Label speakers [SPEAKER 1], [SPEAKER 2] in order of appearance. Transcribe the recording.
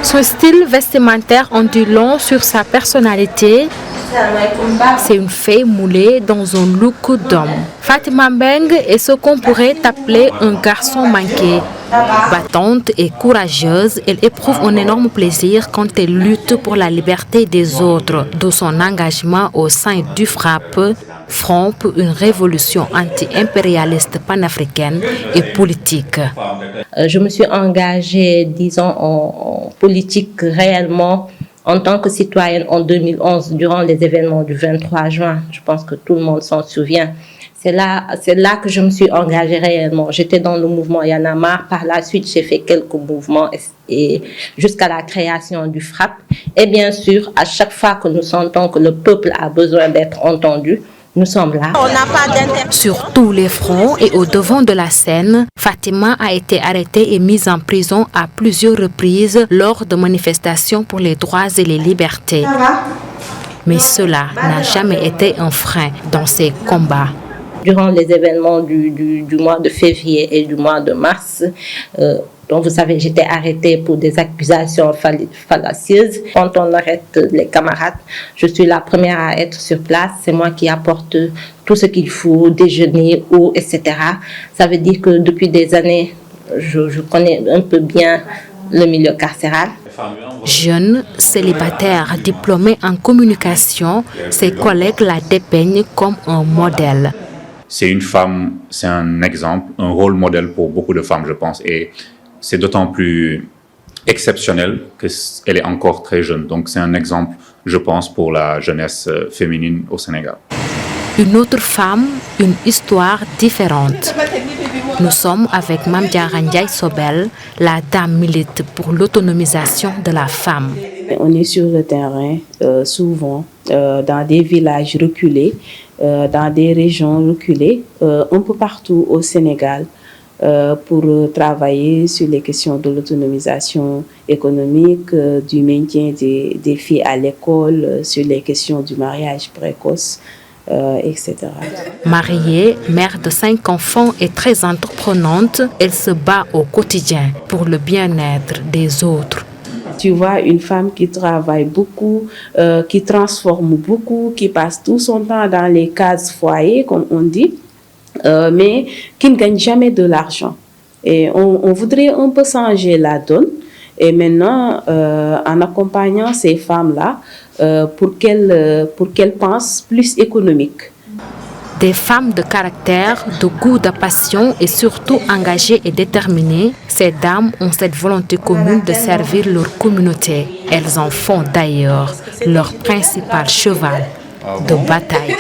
[SPEAKER 1] Son style vestimentaire en dit long sur sa personnalité. C'est une fée moulée dans un look d'homme. Fatima Mbeng est ce qu'on pourrait appeler un garçon manqué. Battante et courageuse, elle éprouve un énorme plaisir quand elle lutte pour la liberté des autres, d'où son engagement au sein du FRAPP, Front pour une révolution anti-impérialiste panafricaine et politique.
[SPEAKER 2] Je me suis engagée, disons, en politique réellement en tant que citoyenne en 2011, durant les événements du 23 juin. Je pense que tout le monde s'en souvient. C'est là que je me suis engagée réellement. J'étais dans le mouvement Y en a marre. Par la suite, j'ai fait quelques mouvements et jusqu'à la création du FRAPP. Et bien sûr, à chaque fois que nous sentons que le peuple a besoin d'être entendu, nous sommes là.
[SPEAKER 1] Sur tous les fronts et au devant de la scène, Fatima a été arrêtée et mise en prison à plusieurs reprises lors de manifestations pour les droits et les libertés. Mais cela n'a jamais été un frein dans ses combats.
[SPEAKER 2] Durant les événements du mois de février et du mois de mars, donc vous savez, j'étais arrêtée pour des accusations fallacieuses. Quand on arrête les camarades, je suis la première à être sur place. C'est moi qui apporte tout ce qu'il faut, déjeuner, eau, etc. Ça veut dire que depuis des années, je connais un peu bien le milieu carcéral.
[SPEAKER 1] Jeune, célibataire, diplômée en communication, ses collègues la dépeignent comme un modèle.
[SPEAKER 3] C'est une femme, c'est un exemple, un rôle modèle pour beaucoup de femmes, je pense. Et c'est d'autant plus exceptionnel qu'elle est encore très jeune. Donc c'est un exemple, je pense, pour la jeunesse féminine au Sénégal.
[SPEAKER 1] Une autre femme, une histoire différente. Nous sommes avec Mame Diarra Ndiaye Sobel. La dame milite pour l'autonomisation de la femme.
[SPEAKER 4] On est sur le terrain, souvent, dans des villages reculés, dans des régions reculées, un peu partout au Sénégal, pour travailler sur les questions de l'autonomisation économique, du maintien des filles à l'école, sur les questions du mariage précoce, etc.
[SPEAKER 1] Mariée, mère de 5 enfants et très entreprenante, elle se bat au quotidien pour le bien-être des autres.
[SPEAKER 4] Tu vois une femme qui travaille beaucoup, qui transforme beaucoup, qui passe tout son temps dans les cases foyers, comme on dit, mais qui ne gagne jamais de l'argent. Et on voudrait un peu changer la donne. Et maintenant, en accompagnant ces femmes-là, pour qu'elles pensent plus économique.
[SPEAKER 1] Des femmes de caractère, de goût, de passion et surtout engagées et déterminées, ces dames ont cette volonté commune de servir leur communauté. Elles en font d'ailleurs leur principal cheval de bataille.